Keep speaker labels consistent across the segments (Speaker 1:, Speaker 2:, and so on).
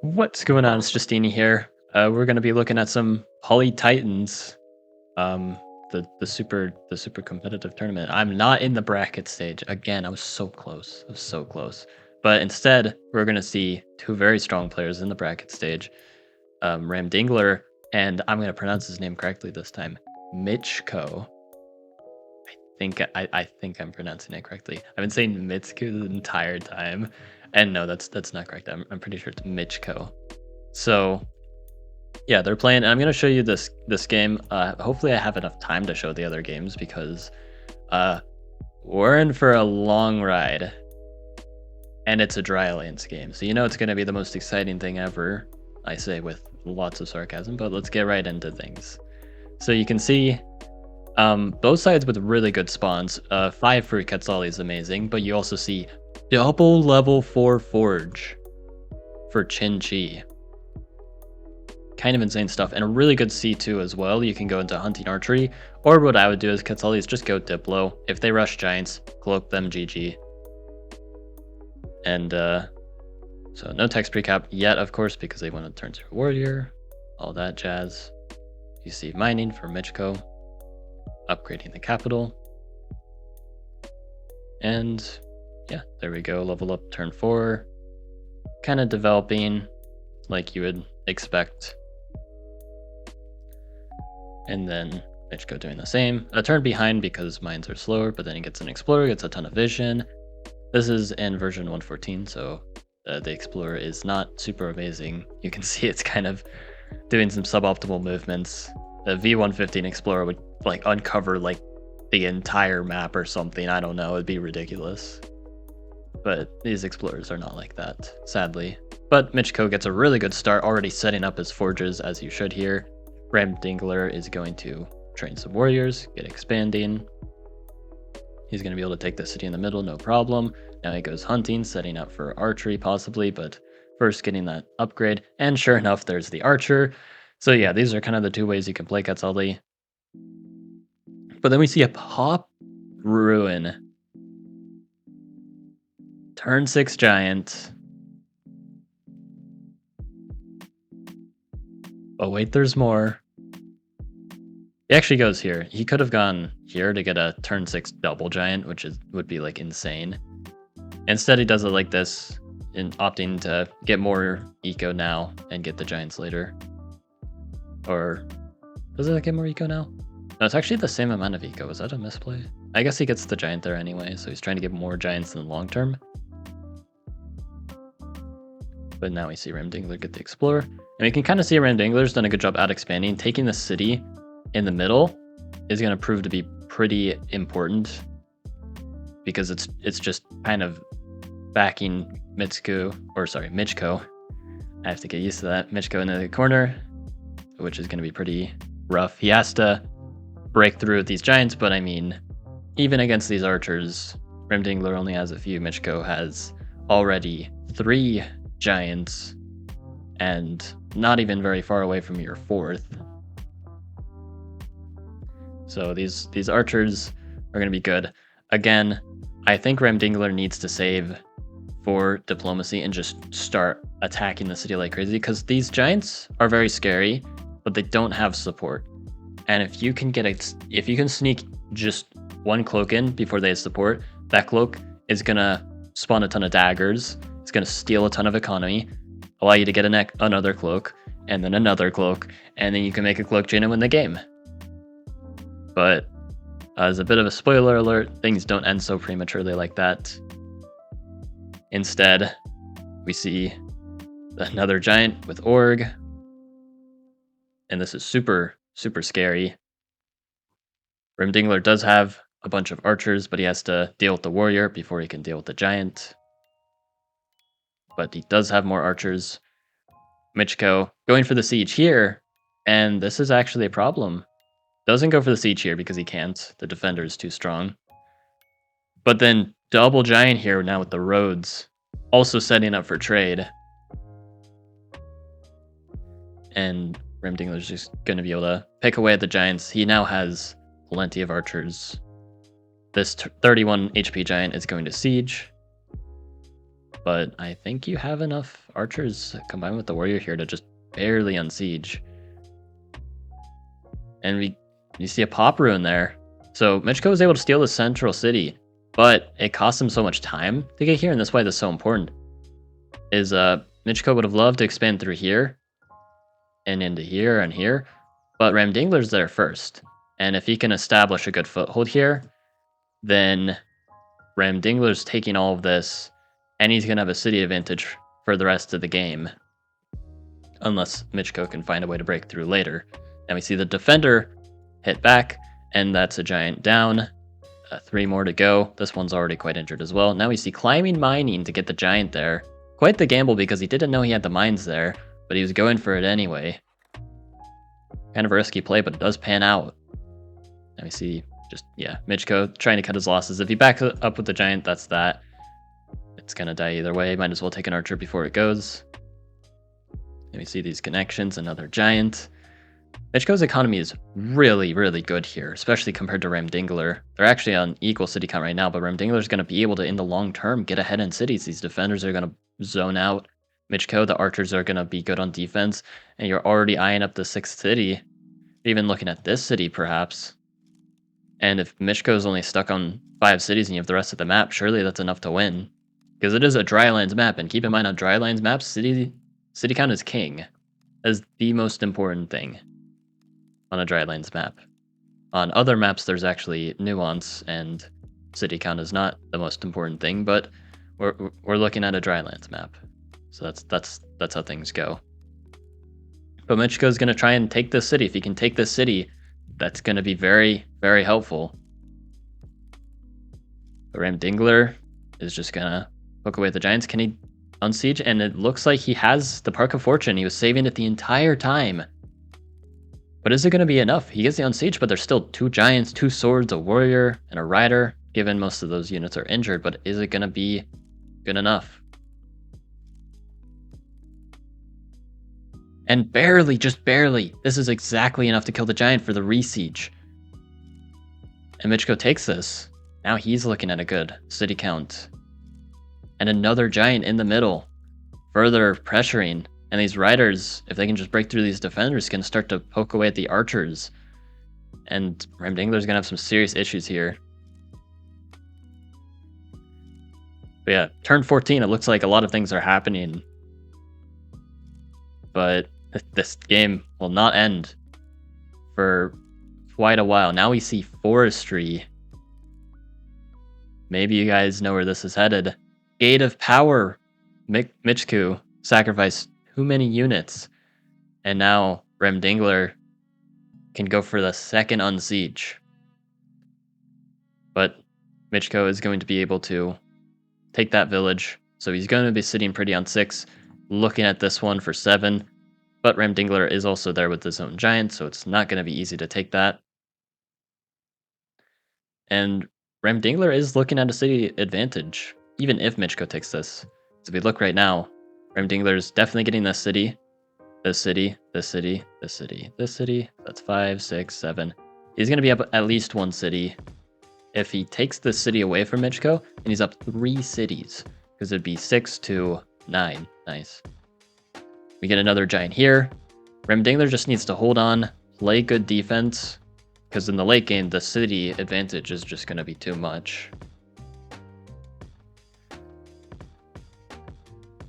Speaker 1: What's going on? It's Justeeni here. We're going to be looking at some Poly Titans, um, the super competitive tournament. I'm not in the bracket stage again. I was so close. I was so close. But instead, we're going to see two very strong players in the bracket stage. Ram Dingler, and I'm going to pronounce his name correctly this time. Michko. I think I'm pronouncing it correctly. I've been saying Mitsuku the entire time, and no, that's not correct. I'm pretty sure it's Michko. So yeah, they're playing. And I'm gonna show you this game. Hopefully, I have enough time to show the other games because uh, we're in for a long ride, and it's a dry lanes game. So you know it's gonna be the most exciting thing ever. I say with lots of sarcasm, but let's get right into things. So you can see both sides with really good spawns. 5 for Quetzali is amazing, but you also see double level 4 Forge for Chin Chi. Kind of insane stuff, and a really good C2 as well. You can go into hunting archery, or what I would do is Quetzali is just go Diplo. If they rush giants, cloak them, GG. And so no text recap yet, of course, because they want to turn 0 warrior, all that jazz. You see mining for Michko, upgrading the capital. And yeah, there we go, level up turn 4. Kind of developing like you would expect. And then Michko doing the same. A turn behind because mines are slower, but then he gets an Explorer, gets a ton of vision. This is in version 114, so the Explorer is not super amazing. You can see it's kind of doing some suboptimal movements. The V115 Explorer would like uncover like the entire map or something. I don't know, it'd be ridiculous. But these Explorers are not like that, sadly. But Michko gets a really good start, already setting up his forges as you should here. Ram Dingler is going to train some warriors, get expanding. He's going to be able to take the city in the middle, no problem. Now he goes hunting, setting up for archery possibly, but first getting that upgrade. And sure enough, there's the archer. So yeah, these are kind of the two ways you can play Quetzali. But then we see a pop ruin. Turn 6 giant. Oh wait, there's more. He actually goes here. He could have gone here to get a turn 6 double giant, which would be like insane. Instead, he does it like this, in opting to get more eco now and get the giants later. Or does it get more eco now? No, it's actually the same amount of eco. Is that a misplay? I guess he gets the giant there anyway, so he's trying to get more giants in the long term. But now we see Ram Dingler get the Explorer. And we can kind of see Ram Dingler's done a good job at expanding. Taking the city in the middle is going to prove to be pretty important because it's just kind of backing Michko. I have to get used to that. Michko in the corner, which is going to be pretty rough. He has to break through with these giants, but I mean, even against these archers, Ram Dingler only has a few. Michko has already 3 giants and not even very far away from your 4th. So these archers are going to be good. Again, I think Ram Dingler needs to save for diplomacy and just start attacking the city like crazy, because these giants are very scary, but they don't have support. And if you can sneak just one cloak in before they have support, that cloak is going to spawn a ton of daggers. It's going to steal a ton of economy, allow you to get another cloak, and then another cloak, and then you can make a cloak chain and win the game. But as a bit of a spoiler alert, things don't end so prematurely like that. Instead, we see another giant with Org, and this is super, super scary. Ram Dingler does have a bunch of archers, but he has to deal with the warrior before he can deal with the giant. But he does have more archers. Michko going for the siege here, and this is actually a problem. Doesn't go for the siege here because he can't. The defender is too strong. But then double giant here now with the roads, also setting up for trade. And Ram Dingler's just going to be able to pick away at the giants. He now has plenty of archers. This 31 HP giant is going to siege. but I think you have enough archers combined with the warrior here to just barely unsiege. And you see a pop rune there. So Michiko was able to steal the central city, but it cost him so much time to get here, and that's why this is so important. Is Michiko would have loved to expand through here and into here and here, but Ramdingler's there first. And if he can establish a good foothold here, then Ramdingler's taking all of this, and he's going to have a city advantage for the rest of the game. Unless Michiko can find a way to break through later. And we see the defender hit back, and that's a giant down. 3 more to go. This one's already quite injured as well. Now we see climbing mining to get the giant there. Quite the gamble because he didn't know he had the mines there, but he was going for it anyway. Kind of a risky play, but it does pan out. Now we see Michiko trying to cut his losses. If he backs up with the giant, that's that. It's going to die either way. Might as well take an archer before it goes. And we see these connections, another giant. Michiko's economy is really, really good here, especially compared to Ramdingler. They're actually on equal city count right now, but Ramdingler's going to be able to, in the long term, get ahead in cities. These defenders are going to zone out Michiko. The archers are going to be good on defense, and you're already eyeing up the 6th city. Even looking at this city, perhaps. And if Michiko's only stuck on 5 cities and you have the rest of the map, surely that's enough to win. Because it is a drylands map, and keep in mind on drylands maps, city count is king. That is the most important thing on a drylands map. On other maps, there's actually nuance, and city count is not the most important thing, but we're looking at a drylands map. So that's how things go. But Michiko's going to try and take this city. If he can take this city, that's going to be very, very helpful. But Ramdingler is just going to poke away at the giants. Can he unsiege? And it looks like he has the Park of Fortune. He was saving it the entire time. But is it going to be enough? He gets the unsiege, but there's still 2 giants, 2 swords, a warrior, and a rider, given most of those units are injured. But is it going to be good enough? And barely, just barely. This is exactly enough to kill the giant for the re-siege. And Michiko takes this. Now he's looking at a good city count. And another giant in the middle. Further pressuring. And these riders, if they can just break through these defenders, can start to poke away at the archers. And Ramdingler's going to have some serious issues here. But yeah, turn 14, it looks like a lot of things are happening. But this game will not end for quite a while. Now we see forestry. Maybe you guys know where this is headed. Gate of Power. Michiko sacrificed too many units. And now Ramdingler can go for the 2nd unsiege. But Michiko is going to be able to take that village. So he's going to be sitting pretty on 6. Looking at this one for 7. But Ramdingler is also there with his own giant, so it's not going to be easy to take that. And Ramdingler is looking at a city advantage, even if Michiko takes this. So if we look right now, Ramdingler is definitely getting this city, this city, this city, this city, this city. That's 5, 6, 7. He's going to be up at least 1 city. If he takes this city away from Michiko, and he's up 3 cities, because it'd be 6 to 9. Nice. We get another giant here. Ramdingler just needs to hold on, play good defense, because in the late game, the city advantage is just going to be too much.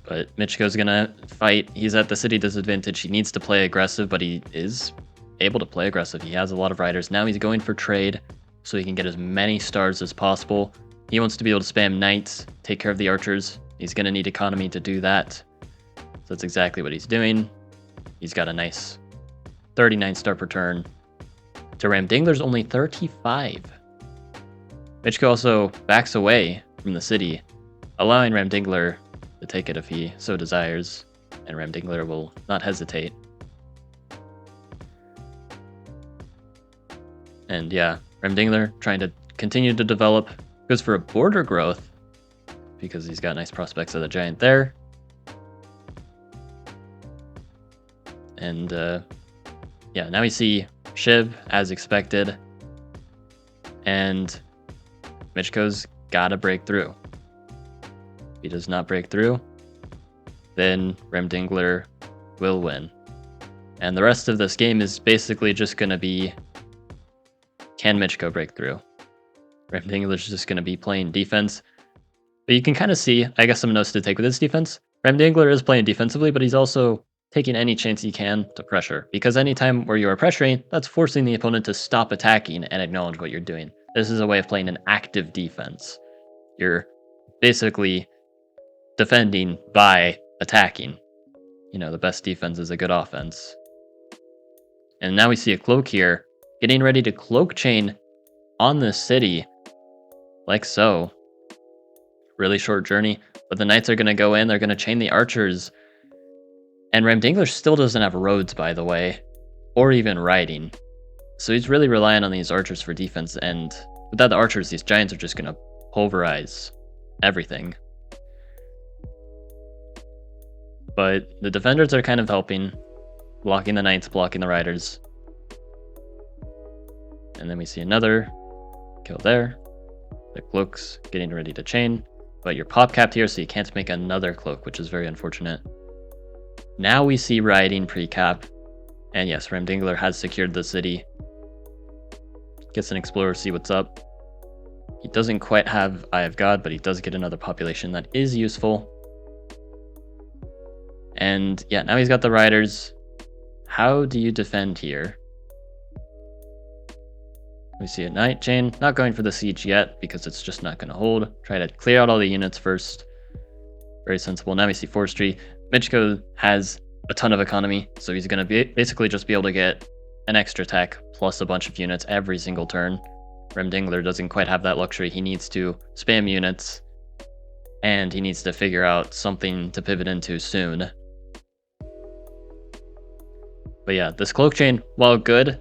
Speaker 1: But Michiko's going to fight. He's at the city disadvantage. He needs to play aggressive, but he is able to play aggressive. He has a lot of riders. Now he's going for trade, so he can get as many stars as possible. He wants to be able to spam knights, take care of the archers. He's going to need economy to do that. So that's exactly what he's doing. He's got a nice 39 star per turn. To Ramdingler's only 35. Michiko also backs away from the city, allowing Ramdingler to take it if he so desires, and Ramdingler will not hesitate. And yeah, Ramdingler trying to continue to develop. Goes for a border growth because he's got nice prospects of the giant there. And yeah, now we see Shib as expected. And Michiko's got to break through. he does not break through, then Remdingler will win. And the rest of this game is basically just going to be, can Michiko break through? Remdingler's just going to be playing defense. But you can kind of see, I guess, some notes to take with his defense. Remdingler is playing defensively, but he's also taking any chance he can to pressure. Because anytime where you are pressuring, that's forcing the opponent to stop attacking and acknowledge what you're doing. This is a way of playing an active defense. You're basically defending by attacking. You know, the best defense is a good offense. And now we see a cloak here, getting ready to cloak chain on this city, like so. Really short journey, but the knights are going to go in, they're going to chain the archers. And Remdingler still doesn't have roads, by the way, or even riding. So he's really relying on these archers for defense, and without the archers, these giants are just going to pulverize everything. But the defenders are kind of helping, blocking the knights, blocking the riders. And then we see another kill there. The cloak's getting ready to chain, but you're pop capped here, so you can't make another cloak, which is very unfortunate. Now we see riding pre-cap, and yes, Remdingler has secured the city. Gets an explorer, see what's up. He doesn't quite have Eye of God, but he does get another population that is useful. And yeah, now he's got the riders. How do you defend here? We see a knight chain, not going for the siege yet because it's just not going to hold. Try to clear out all the units first. Very sensible. Now we see forestry. Michiko has a ton of economy, so he's going to basically just be able to get an extra tech plus a bunch of units every single turn. Remdingler doesn't quite have that luxury. He needs to spam units, and he needs to figure out something to pivot into soon. But yeah, this cloak chain, while good,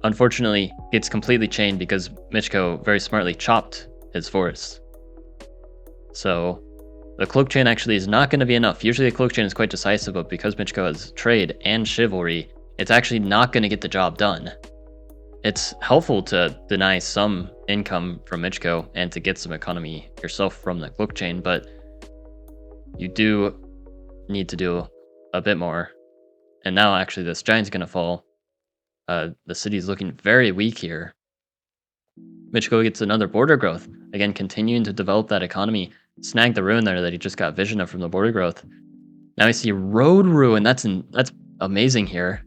Speaker 1: unfortunately gets completely chained because Michiko very smartly chopped his forests. So the cloak chain actually is not going to be enough. Usually the cloak chain is quite decisive, but because Michiko has trade and chivalry, it's actually not going to get the job done. It's helpful to deny some income from Michiko and to get some economy yourself from the cloak chain, but you do need to do a bit more. And now actually this giant's going to fall. The city's looking very weak here. Michiko gets another border growth. Again, continuing to develop that economy. Snag the ruin there that he just got vision of from the border growth. Now we see road ruin. That's amazing here.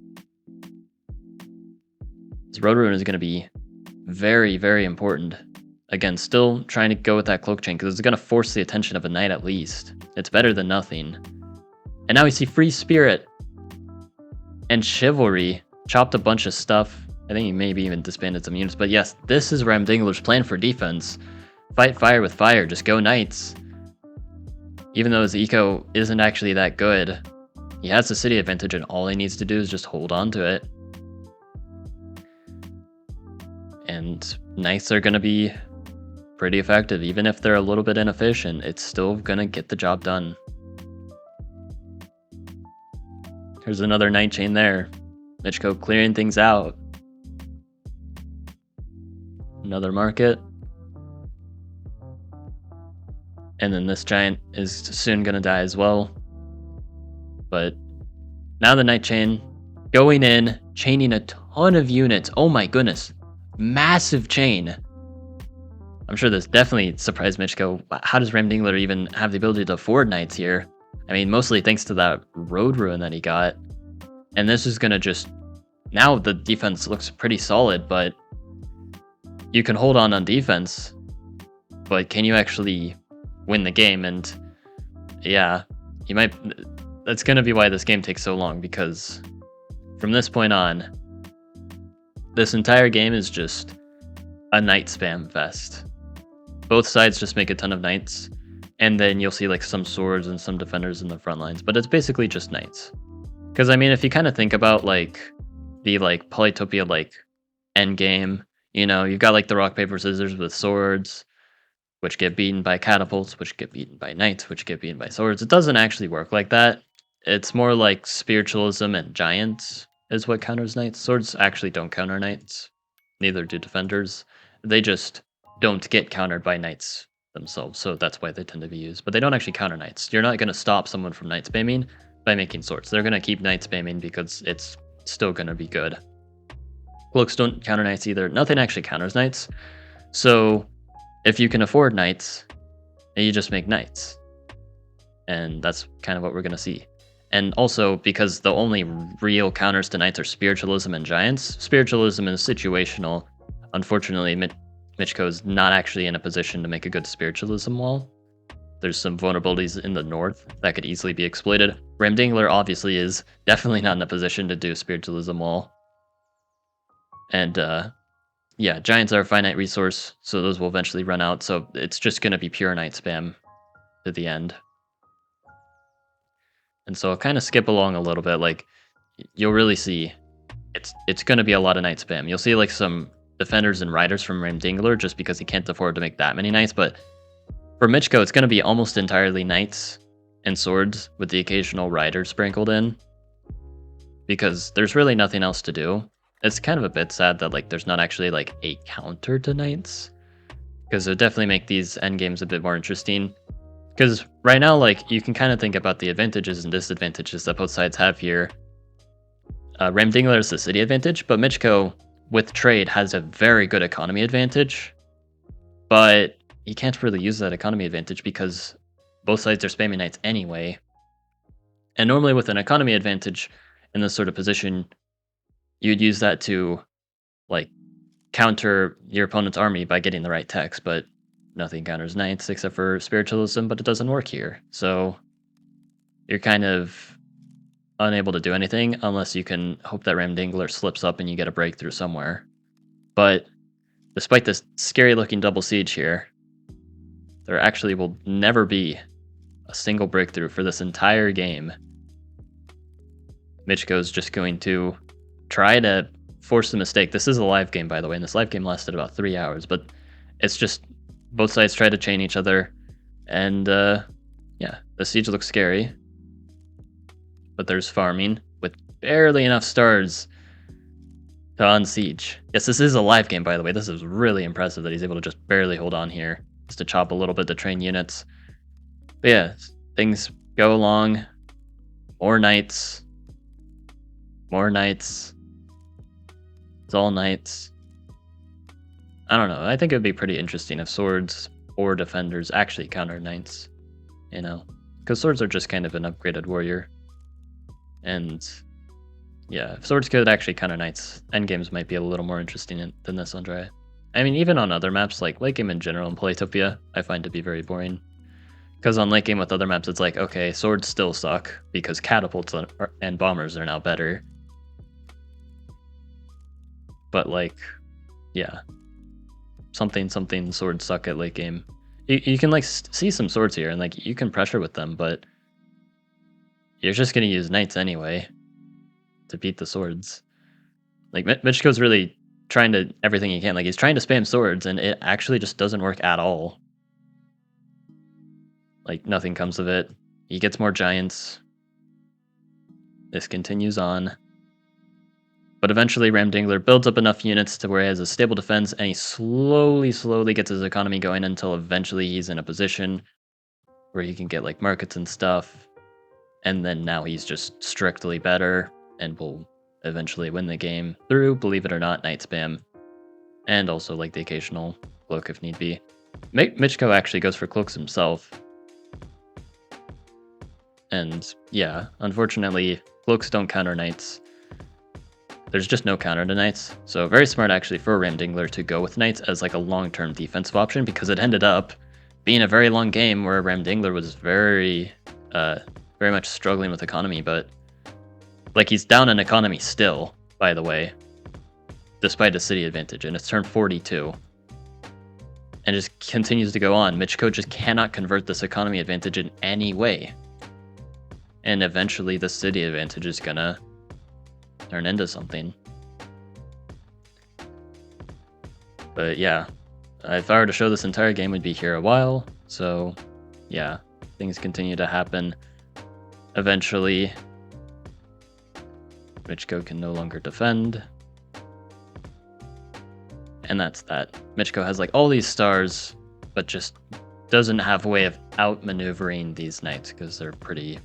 Speaker 1: This road ruin is going to be very, very important. Again, still trying to go with that cloak chain because it's going to force the attention of a knight at least. It's better than nothing. And now we see free spirit and chivalry. Chopped a bunch of stuff. I think he maybe even disbanded some units. But yes, this is Remdingler's plan for defense. Fight fire with fire. Just go knights. Even though his eco isn't actually that good, he has the city advantage and all he needs to do is just hold on to it. And knights are going to be pretty effective. Even if they're a little bit inefficient, it's still going to get the job done. Here's another knight chain there. Michiko clearing things out. Another market. And then this giant is soon going to die as well. But now the knight chain going in, chaining a ton of units. Oh my goodness. Massive chain. I'm sure this definitely surprised Michiko. How does Remdingler even have the ability to afford knights here? I mean, mostly thanks to that road ruin that he got. And this is going to just... Now the defense looks pretty solid, but you can hold on defense. But can you actually win the game? And yeah, you might... That's going to be why this game takes so long, because from this point on, this entire game is just a knight spam fest. Both sides just make a ton of knights, and then you'll see like some swords and some defenders in the front lines, but it's basically just knights. Because I mean, if you kind of think about like the like Polytopia like end game, you know, you've got like the rock paper scissors with swords, which get beaten by catapults, which get beaten by knights, which get beaten by swords. It doesn't actually work like that. It's more like spiritualism and giants is what counters knights. Swords actually don't counter knights. Neither do defenders. They just don't get countered by knights themselves, so that's why they tend to be used. But they don't actually counter knights. You're not going to stop someone from knight spamming by making swords. They're going to keep knight spamming because it's still going to be good. Cloaks don't counter knights either. Nothing actually counters knights. So if you can afford knights, you just make knights. And that's kind of what we're going to see. And also, because the only real counters to knights are spiritualism and giants, spiritualism is situational. Unfortunately, Michiko's not actually in a position to make a good spiritualism wall. There's some vulnerabilities in the north that could easily be exploited. Ramdingler obviously is definitely not in a position to do a spiritualism wall. And yeah, giants are a finite resource, so those will eventually run out, so it's just going to be pure knight spam to the end. And so I'll kind of skip along a little bit. Like, you'll really see it's going to be a lot of knight spam. You'll see like some defenders and riders from Ramdingler just because he can't afford to make that many knights, but for Michiko, it's going to be almost entirely knights and swords with the occasional rider sprinkled in, because there's really nothing else to do. It's kind of a bit sad that like there's not actually like a counter to knights, because it would definitely make these endgames a bit more interesting. Because right now, like, you can kind of think about the advantages and disadvantages that both sides have here. Ramdingler is the city advantage, but Michiko, with trade, has a very good economy advantage. But he can't really use that economy advantage because both sides are spamming knights anyway. And normally with an economy advantage in this sort of position, you'd use that to, like, counter your opponent's army by getting the right text, but nothing counters knights except for spiritualism, but it doesn't work here. So you're kind of unable to do anything unless you can hope that Ramdingler slips up and you get a breakthrough somewhere. But despite this scary looking double siege here, there actually will never be a single breakthrough for this entire game. Michiko's just going to try to force the mistake. This is a live game, by the way, and this live game lasted about 3 hours, but it's just both sides try to chain each other, and yeah, the siege looks scary, but there's farming with barely enough stars to unsiege. Yes, this is a live game, by the way. This is really impressive that he's able to just barely hold on here, just to chop a little bit to train units. But yeah, things go along. More knights. More knights. It's all knights. I don't know. I think it would be pretty interesting if swords or defenders actually counter knights, you know? Because swords are just kind of an upgraded warrior. And yeah, if swords could actually counter knights, endgames might be a little more interesting than this, Andre. I mean, even on other maps, like late game in general in Polytopia, I find to be very boring. Because on late game with other maps, it's like, okay, swords still suck because catapults and bombers are now better. But like, yeah, something swords suck at late game. You can like see some swords here and like you can pressure with them, but you're just gonna use knights anyway to beat the swords. Like Michiko's really trying to everything he can. Like he's trying to spam swords and it actually just doesn't work at all. Like nothing comes of it. He gets more giants. This continues on. But eventually Ramdingler builds up enough units to where he has a stable defense, and he slowly gets his economy going until eventually he's in a position where he can get like markets and stuff. And then now he's just strictly better and will eventually win the game through, believe it or not, knight spam. And also like the occasional cloak if need be. Michiko actually goes for cloaks himself. And yeah, unfortunately, cloaks don't counter knights. There's just no counter to knights, so very smart actually for Ramdingler to go with knights as like a long-term defensive option, because it ended up being a very long game where Ramdingler was very much struggling with economy, but like he's down in economy still, by the way, despite a city advantage, and it's turn 42. And just continues to go on. Michiko just cannot convert this economy advantage in any way. And eventually the city advantage is gonna turn into something. But yeah, if I were to show this entire game, we'd be here a while. So yeah, things continue to happen. Eventually, Michiko can no longer defend. And that's that. Michiko has like all these stars, but just doesn't have a way of outmaneuvering these knights because they're pretty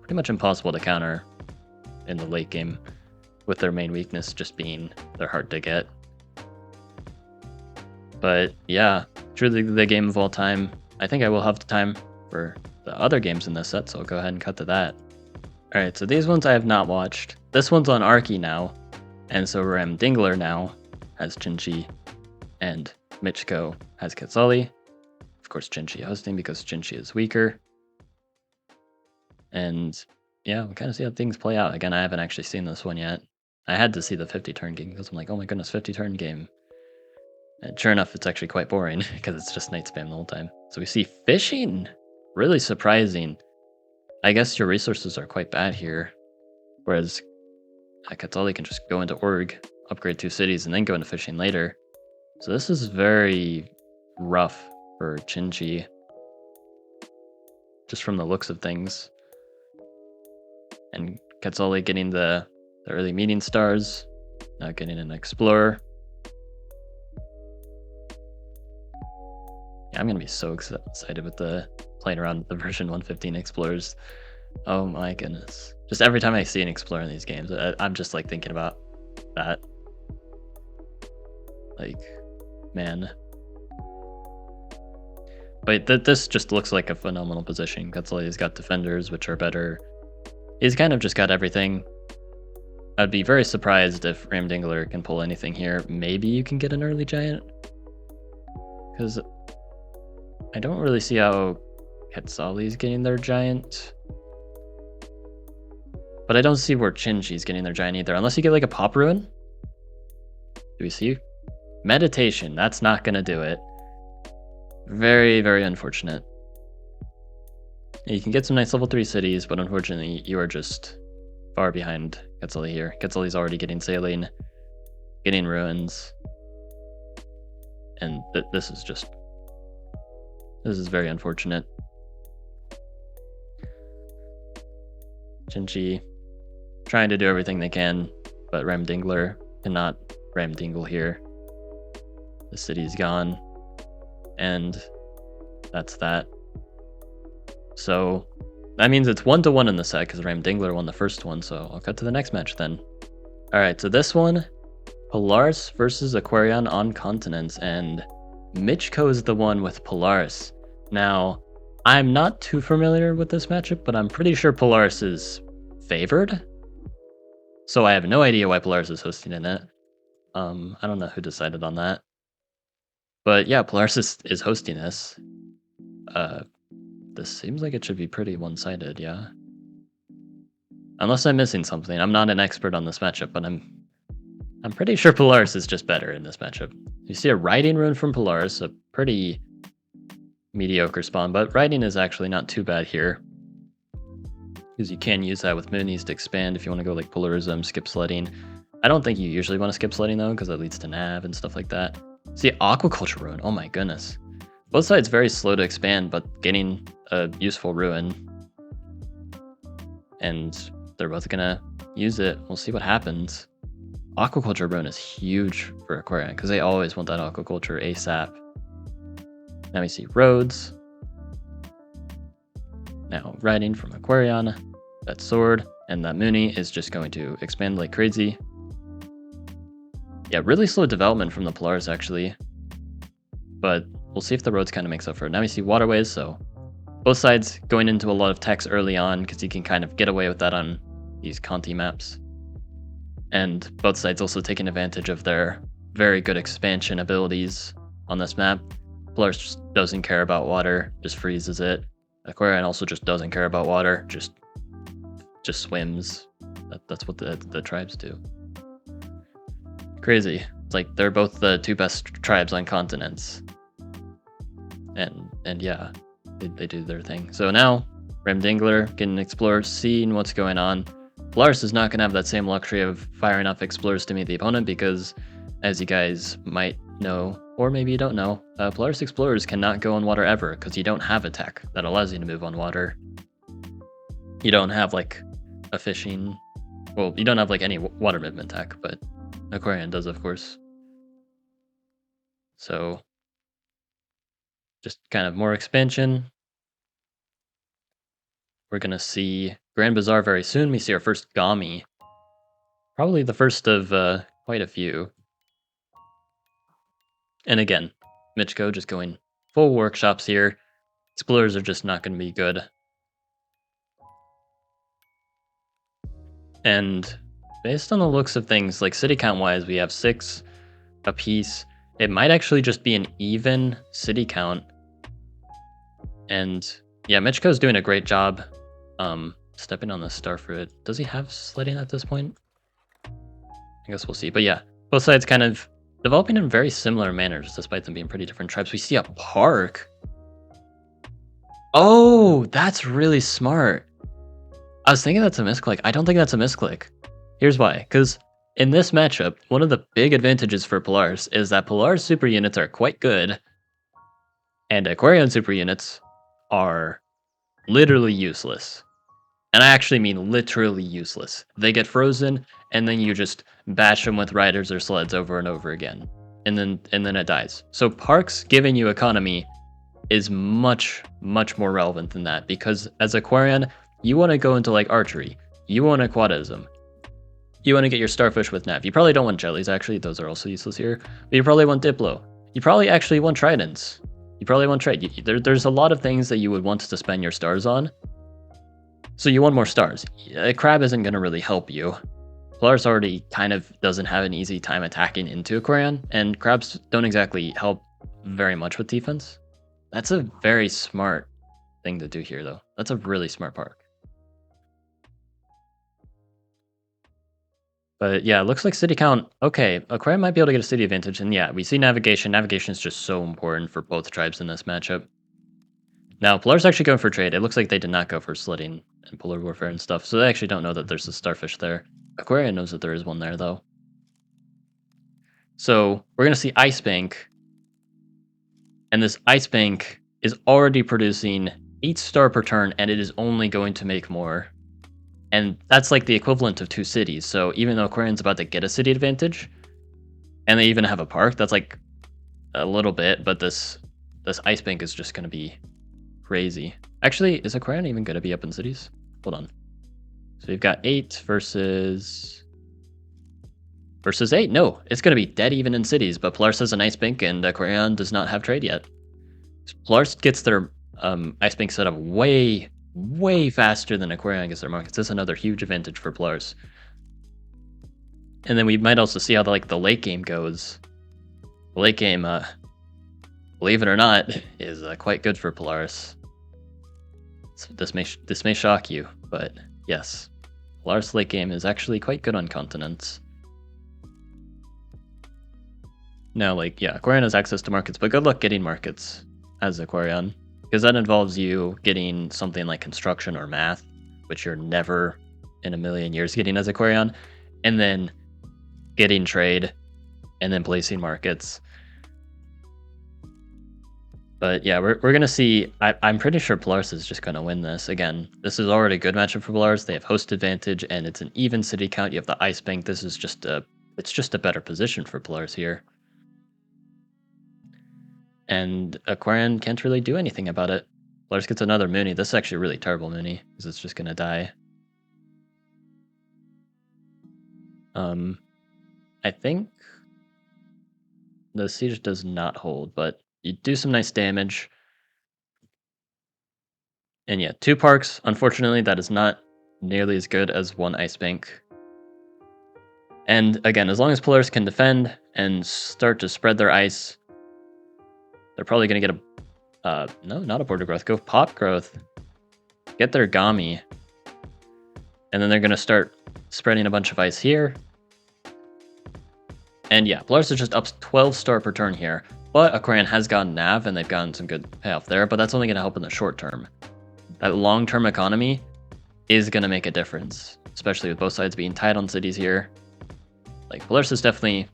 Speaker 1: much impossible to counter in the late game, with their main weakness just being they're hard to get. But yeah, truly the game of all time. I think I will have the time for the other games in this set, so I'll go ahead and cut to that. Alright, so these ones I have not watched. This one's on Arky now, and so Rem Dingler now has Chinchi, and Michiko has Quetzali. Of course, Chinchi hosting because Chinchi is weaker. And yeah, we'll kind of see how things play out. Again, I haven't actually seen this one yet. I had to see the 50 turn game because I'm like, oh my goodness, 50 turn game. And sure enough, it's actually quite boring because it's just knight spam the whole time. So we see fishing. Really surprising. I guess your resources are quite bad here. Whereas Quetzali can just go into Org, upgrade 2 cities, and then go into fishing later. So this is very rough for Chinchi, just from the looks of things. And Quetzali getting the early meeting stars, now getting an Explorer. Yeah, I'm gonna be so excited with the playing around with the version 115 Explorers. Oh my goodness. Just every time I see an Explorer in these games, I'm just like thinking about that. Like, man. But this just looks like a phenomenal position. Quetzali's got defenders, which are better. He's kind of just got everything. I'd be very surprised if Ram Dingler can pull anything here. Maybe you can get an early giant. Because I don't really see how Quetzali's getting their giant. But I don't see where Chinchi's getting their giant either. Unless you get like a pop ruin. Do we see? Meditation. That's not going to do it. Very, very unfortunate. You can get some nice level 3 cities, but unfortunately you are just far behind Quetzali here. Quetzali's already getting sailing, getting ruins. And this is very unfortunate. Chinchi trying to do everything they can, but Ram Dingler cannot Ram Dingle here. The city's gone, and that's that. So that means it's 1-1 in the set because Ram Dingler won the first one, so I'll cut to the next match then. Alright, so this one, Polaris versus Aquarion on continents, and Michiko is the one with Polaris. Now, I'm not too familiar with this matchup, but I'm pretty sure Polaris is favored. So I have no idea why Polaris is hosting in it. I don't know who decided on that. But yeah, Polaris is hosting this. This seems like it should be pretty one-sided, yeah. Unless I'm missing something. I'm not an expert on this matchup, but I'm pretty sure Polaris is just better in this matchup. You see a Riding Rune from Polaris, a pretty mediocre spawn, but Riding is actually not too bad here. Because you can use that with Moonies to expand if you want to go like Polarism, skip sledding. I don't think you usually want to skip sledding though, because that leads to nav and stuff like that. See, Aquaculture Rune, oh my goodness. Both sides very slow to expand, but getting a useful ruin. And they're both gonna use it. We'll see what happens. Aquaculture Rune is huge for Aquarion, because they always want that aquaculture ASAP. Now we see roads. Now riding from Aquarion. That sword and that Mooney is just going to expand like crazy. Yeah, really slow development from the Polaris actually. But we'll see if the roads kind of makes up for it. Now we see waterways, so both sides going into a lot of techs early on because you can kind of get away with that on these Conti maps. And both sides also taking advantage of their very good expansion abilities on this map. Polaris just doesn't care about water, just freezes it. Aquarion also just doesn't care about water, just swims. That's what the tribes do. Crazy. It's like they're both the 2 best tribes on continents. And yeah, they do their thing. So now, Ram Dingler getting Explorers, seeing what's going on. Polaris is not going to have that same luxury of firing off Explorers to meet the opponent because, as you guys might know, or maybe you don't know, Polaris Explorers cannot go on water ever because you don't have a tech that allows you to move on water. You don't have like a fishing, well, you don't have like any water movement tech, but Aquarion does, of course. So just kind of more expansion. We're going to see Grand Bazaar very soon. We see our first Gami. Probably the first of quite a few. And again, Michiko just going full workshops here. Explorers are just not going to be good. And based on the looks of things, like city count wise, we have 6 apiece. It might actually just be an even city count. And yeah, Michiko's doing a great job stepping on the starfruit. Does he have sledding at this point? I guess we'll see. But yeah, both sides kind of developing in very similar manners, despite them being pretty different tribes. We see a park. Oh, that's really smart. I was thinking that's a misclick. I don't think that's a misclick. Here's why. Because in this matchup, one of the big advantages for Polaris is that Polaris super units are quite good, and Aquarian super units are literally useless. And I actually mean literally useless. They get frozen, and then you just bash them with riders or sleds over and over again. And then it dies. So parks giving you economy is much, much more relevant than that, because as Aquarian, you want to go into like archery. You want aquatism. You want to get your starfish with nav. You probably don't want jellies, actually. Those are also useless here. But you probably want Diplo. You probably actually want tridents. You probably want trade. There's a lot of things that you would want to spend your stars on. So you want more stars. A crab isn't going to really help you. Polaris already kind of doesn't have an easy time attacking into Aquarian, and crabs don't exactly help very much with defense. That's a very smart thing to do here, though. That's a really smart park. But yeah, it looks like city count. Okay, Aquarian might be able to get a city advantage. And yeah, we see navigation. Navigation is just so important for both tribes in this matchup. Now, Polaris actually going for trade. It looks like they did not go for sledding and polar warfare and stuff. So they actually don't know that there's a starfish there. Aquarian knows that there is one there, though. So we're going to see Ice Bank. And this Ice Bank is already producing 8 star per turn, and it is only going to make more. And that's like the equivalent of 2 cities. So even though Aquarian's about to get a city advantage, and they even have a park, that's like a little bit, but this Ice Bank is just going to be crazy. Actually, is Aquarian even going to be up in cities? Hold on. So we've got 8 versus 8. No, it's going to be dead even in cities, but Polaris has an Ice Bank, and Aquarian does not have trade yet. Polaris gets their Ice Bank set up way faster than Aquarian gets their markets. That's another huge advantage for Polaris. And then we might also see how the late game goes. The late game, believe it or not, is quite good for Polaris. So this may shock you, but yes, Polaris late game is actually quite good on continents. Now, Aquarian has access to markets, but good luck getting markets as Aquarian, because that involves you getting something like construction or math, which you're never in a million years getting as Aquarian, and then getting trade, and then placing markets. But yeah, we're going to see. I'm pretty sure Polaris is just going to win this. Again, this is already a good matchup for Polaris. They have host advantage, and it's an even city count. You have the Ice Bank. This is just it's just a better position for Polaris here. And Aquarian can't really do anything about it. Polaris gets another Mooney. This is actually a really terrible Mooney, because it's just going to die. I think the siege does not hold, but you do some nice damage. And yeah, 2 parks. Unfortunately, that is not nearly as good as 1 Ice Bank. And again, as long as Polaris can defend and start to spread their ice, they're probably going to get a... no, not a border growth. Go pop growth. Get their Gami. And then they're going to start spreading a bunch of ice here. And yeah, Polaris is just up 12 star per turn here. But Aquarian has gotten nav, and they've gotten some good payoff there, but that's only going to help in the short term. That long-term economy is going to make a difference, especially with both sides being tight on cities here. Polaris is definitely,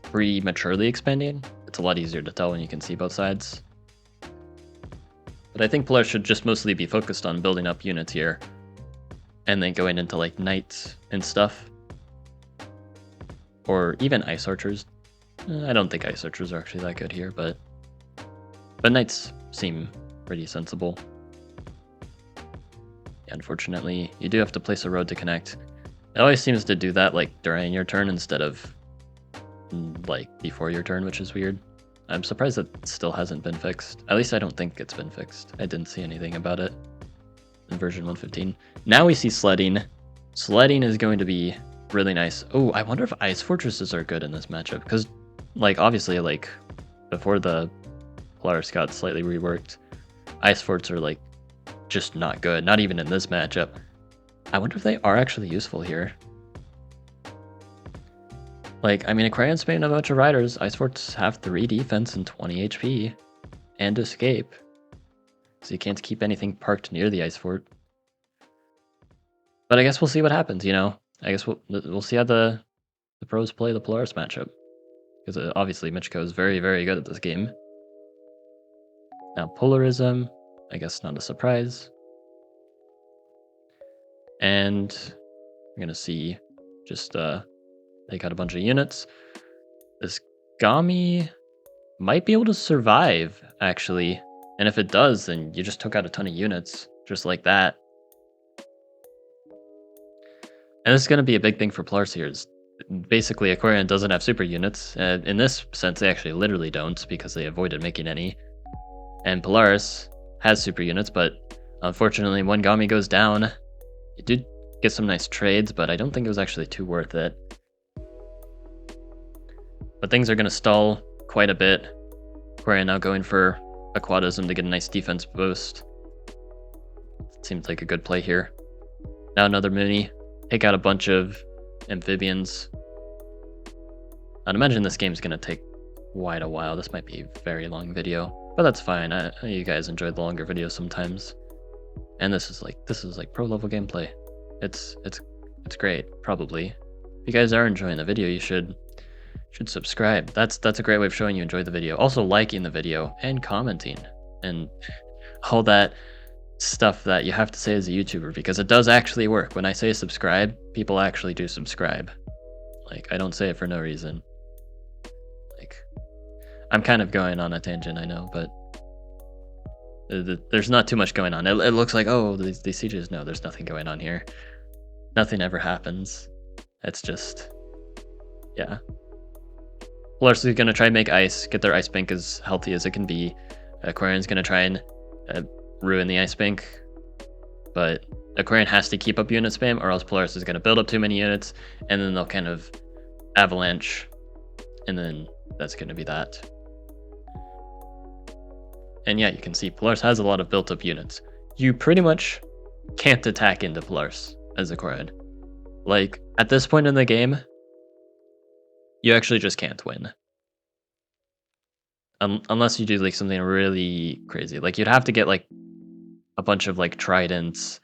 Speaker 1: prematurely expanding. It's a lot easier to tell when you can see both sides. But I think Polaris should just mostly be focused on building up units here, and then going into, knights and stuff. Or even ice archers. I don't think ice archers are actually that good here, but But knights seem pretty sensible. Unfortunately, you do have to place a road to connect. It always seems to do that like during your turn instead of like before your turn, which is weird. I'm surprised that still hasn't been fixed. At least I don't think it's been fixed. I didn't see anything about it in version 115. Now we see sledding. Sledding is going to be really nice. Oh, I wonder if ice fortresses are good in this matchup, because like obviously like before the Polaris got slightly reworked, ice forts are like just not good, not even in this matchup. I wonder if they are actually useful here. Like, I mean, Aquarian Spain a bunch of riders. Ice forts have 3 defense and 20 HP and escape, so you can't keep anything parked near the ice fort. But I guess we'll see what happens, you know? I guess we'll see how the pros play the Polaris matchup, because obviously Michiko is very, very good at this game. Now Polarism, I guess not a surprise. And we're gonna see just take out a bunch of units. This Gami might be able to survive, actually. And if it does, then you just took out a ton of units, just like that. And this is going to be a big thing for Polaris here. Is basically, Aquarian doesn't have super units. In this sense, they actually literally don't, because they avoided making any. And Polaris has super units, but unfortunately, when Gami goes down, you do get some nice trades, but I don't think it was actually too worth it. But things are going to stall quite a bit. Aquarian now going for Aquatism to get a nice defense boost. Seems like a good play here. Now another Mooney. Take out a bunch of amphibians. I'd imagine this game's going to take quite a while. This might be a very long video, but that's fine. You guys enjoy the longer videos sometimes. And this is like pro level gameplay. It's great, probably. If you guys are enjoying the video, you should subscribe. That's a great way of showing you enjoy the video. Also liking the video and commenting and all that stuff that you have to say as a YouTuber, because it does actually work. When I say subscribe, people actually do subscribe. Like, I don't say it for no reason. Like, I'm kind of going on a tangent, I know, but there's not too much going on. It looks like, oh, these sieges. No, there's nothing going on here. Nothing ever happens. It's just, yeah. Polaris is going to try and make ice, get their ice bank as healthy as it can be. Aquarian's going to try and ruin the ice bank, but Aquarian has to keep up unit spam, or else Polaris is going to build up too many units, and then they'll kind of avalanche, and then that's going to be that. And yeah, you can see Polaris has a lot of built up units. You pretty much can't attack into Polaris as Aquarian. Like, at this point in the game, you actually just can't win. Unless you do like something really crazy. Like, you'd have to get like a bunch of like tridents,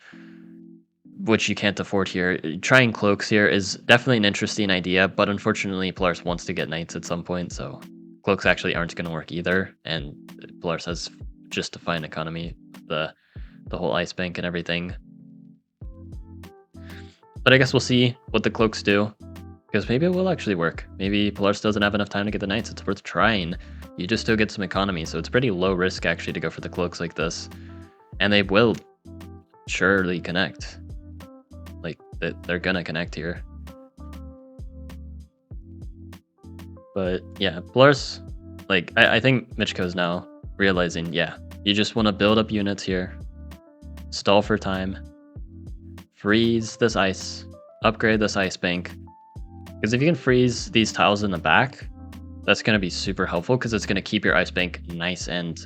Speaker 1: which you can't afford here. Trying cloaks here is definitely an interesting idea, but unfortunately Polaris wants to get knights at some point, so cloaks actually aren't going to work either, and Polaris has just a fine economy, the whole ice bank and everything. But I guess we'll see what the cloaks do, because maybe it will actually work. Maybe Polaris doesn't have enough time to get the knights. It's worth trying. You just still get some economy, so it's pretty low risk actually to go for the cloaks like this. And they will surely connect. Like, they're gonna connect here. But yeah, Polaris, like, I think Michiko's now realizing, yeah, you just want to build up units here, stall for time, freeze this ice, upgrade this ice bank. Because if you can freeze these tiles in the back, that's going to be super helpful, because it's going to keep your ice bank nice and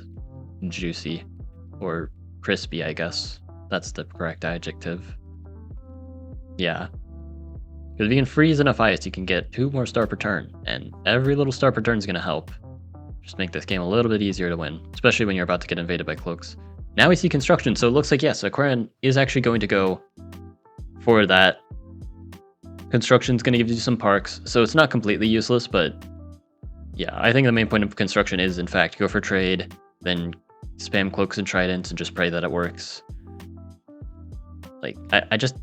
Speaker 1: juicy, or crispy, I guess. That's the correct adjective. Yeah. Because if you can freeze enough ice, you can get 2 more star per turn, and every little star per turn is going to help. Just make this game a little bit easier to win, especially when you're about to get invaded by cloaks. Now we see construction, so it looks like, yes, Aquarian is actually going to go for that. Construction's going to give you some parks, so it's not completely useless, but yeah, I think the main point of construction is, in fact, go for trade, then spam cloaks and tridents and just pray that it works. Like, I just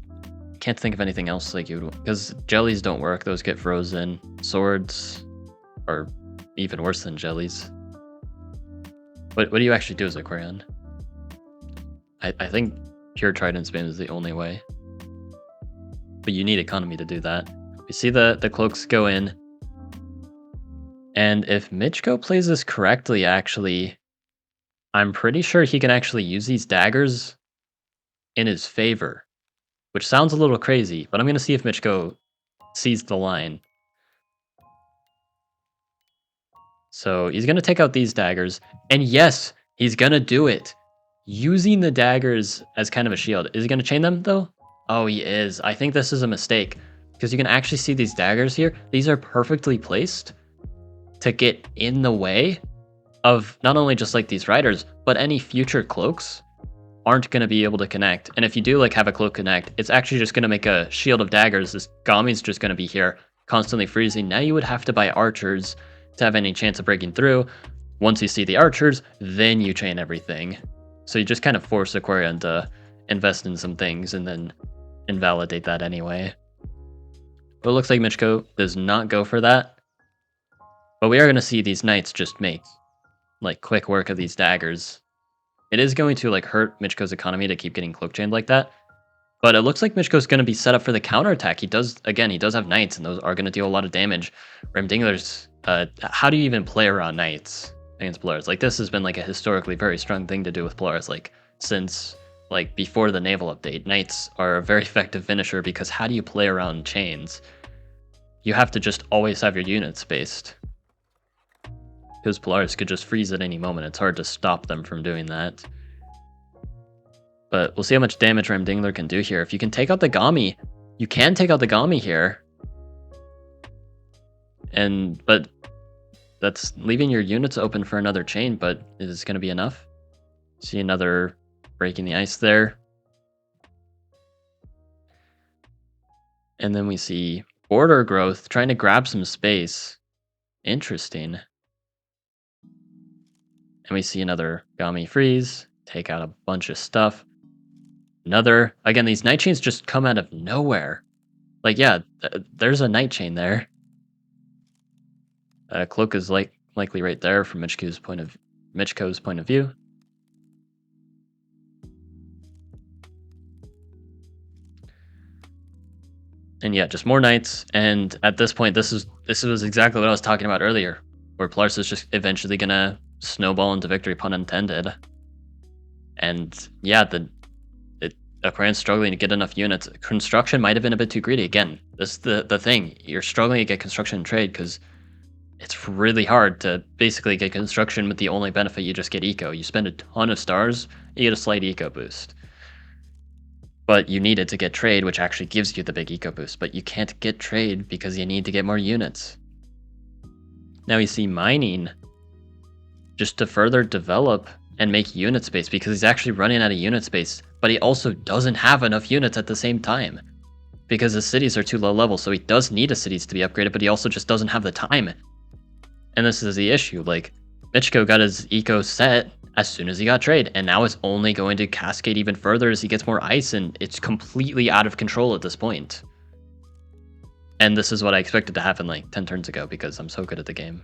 Speaker 1: can't think of anything else like you would, because jellies don't work, those get frozen. Swords are even worse than jellies. What do you actually do as Aquarion? I think pure Trident spam is the only way. But you need economy to do that. We see the cloaks go in. And if Michiko plays this correctly, actually, I'm pretty sure he can actually use these daggers in his favor. Which sounds a little crazy, but I'm going to see if Michiko sees the line. So he's going to take out these daggers. And yes, he's going to do it. Using the daggers as kind of a shield. Is he going to chain them, though? Oh, he is. I think this is a mistake. Because you can actually see these daggers here. These are perfectly placed to get in the way of not only just like these riders, but any future cloaks aren't going to be able to connect. And if you do like have a cloak connect, it's actually just going to make a shield of daggers. This Gami's just going to be here constantly freezing. Now you would have to buy archers to have any chance of breaking through. Once you see the archers, then you chain everything. So you just kind of force Aquarion to invest in some things and then invalidate that anyway. But it looks like Michiko does not go for that. But we are going to see these knights just make like quick work of these daggers. It is going to like hurt Michiko's economy to keep getting cloak chained like that. But it looks like Michiko's going to be set up for the counterattack. He does have knights, and those are going to deal a lot of damage. Ramdingler's, how do you even play around knights against Polaris? Like, this has been like a historically very strong thing to do with Polaris, like since like before the naval update. Knights are a very effective finisher because how do you play around chains? You have to just always have your units spaced. Because Polaris could just freeze at any moment. It's hard to stop them from doing that. But we'll see how much damage Ramdingler can do here. If you can take out the Gami, you can take out the Gami here. But that's leaving your units open for another chain, but is this going to be enough? See another breaking the ice there. And then we see border growth trying to grab some space. Interesting. And we see another Gami freeze, take out a bunch of stuff. Another, again, these night chains just come out of nowhere. Like, yeah, there's a night chain there. Cloak is likely right there from Michiko's point of view. And yeah, just more knights. And at this point, this was exactly what I was talking about earlier, where Polaris is just eventually gonna snowball into victory, pun intended. And yeah, Aquarion's struggling to get enough units. Construction might have been a bit too greedy. Again, this is the thing. You're struggling to get construction and trade because it's really hard to basically get construction with the only benefit you just get eco. You spend a ton of stars, you get a slight eco boost. But you need it to get trade, which actually gives you the big eco boost. But you can't get trade because you need to get more units. Now we see mining just to further develop and make unit space because he's actually running out of unit space, but he also doesn't have enough units at the same time because the cities are too low level. So he does need his cities to be upgraded, but he also just doesn't have the time. And this is the issue. Like, Michiko got his eco set as soon as he got trade, and now it's only going to cascade even further as he gets more ice, and it's completely out of control at this point. And this is what I expected to happen like 10 turns ago because I'm so good at the game.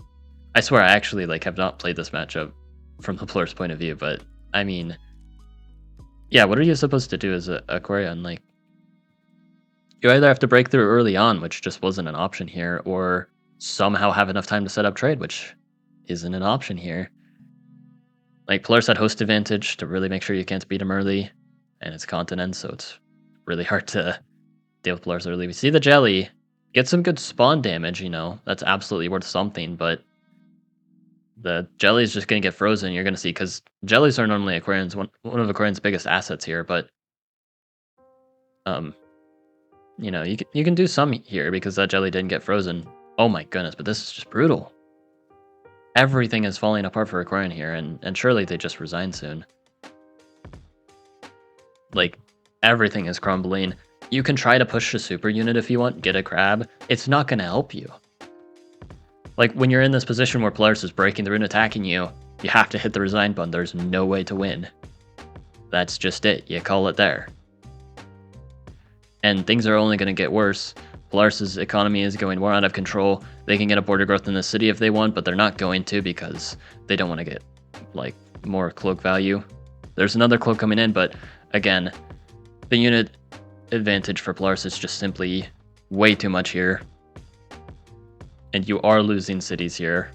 Speaker 1: I swear I actually like have not played this matchup from the Polaris point of view, but I mean, yeah, what are you supposed to do as a Aquarion? Like, you either have to break through early on, which just wasn't an option here, or somehow have enough time to set up trade, which isn't an option here. Like, Polaris had host advantage to really make sure you can't beat him early, and it's continent, so it's really hard to deal with Polaris early. We see the Jelly get some good spawn damage, you know, that's absolutely worth something, but the Jelly is just going to get frozen, you're going to see, because Jellies are normally Aquarion's one of Aquarion's biggest assets here, but you know, you can do some here because that Jelly didn't get frozen. Oh my goodness, but this is just brutal. Everything is falling apart for Aquarion here, and surely they just resign soon. Like, everything is crumbling. You can try to push a super unit if you want, get a crab. It's not going to help you. Like, when you're in this position where Polaris is breaking through and attacking you, you have to hit the resign button. There's no way to win. That's just it. You call it there. And things are only going to get worse. Polaris' economy is going more out of control. They can get a border growth in the city if they want, but they're not going to because they don't want to get, like, more cloak value. There's another cloak coming in, but again, the unit advantage for Polaris is just simply way too much here. And you are losing cities here.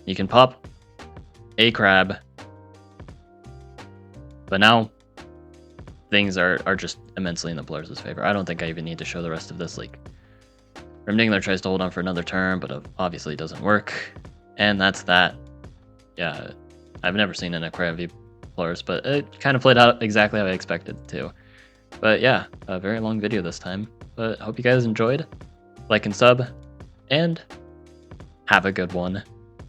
Speaker 1: You can pop a crab, but now things are just immensely in the Polaris' favor. I don't think I even need to show the rest of this. Like, Rimdingler tries to hold on for another turn, but obviously it doesn't work. And that's that. Yeah, I've never seen an Aquarium v Polaris, but it kind of played out exactly how I expected it to. But yeah, a very long video this time. But hope you guys enjoyed. Like and sub, and have a good one.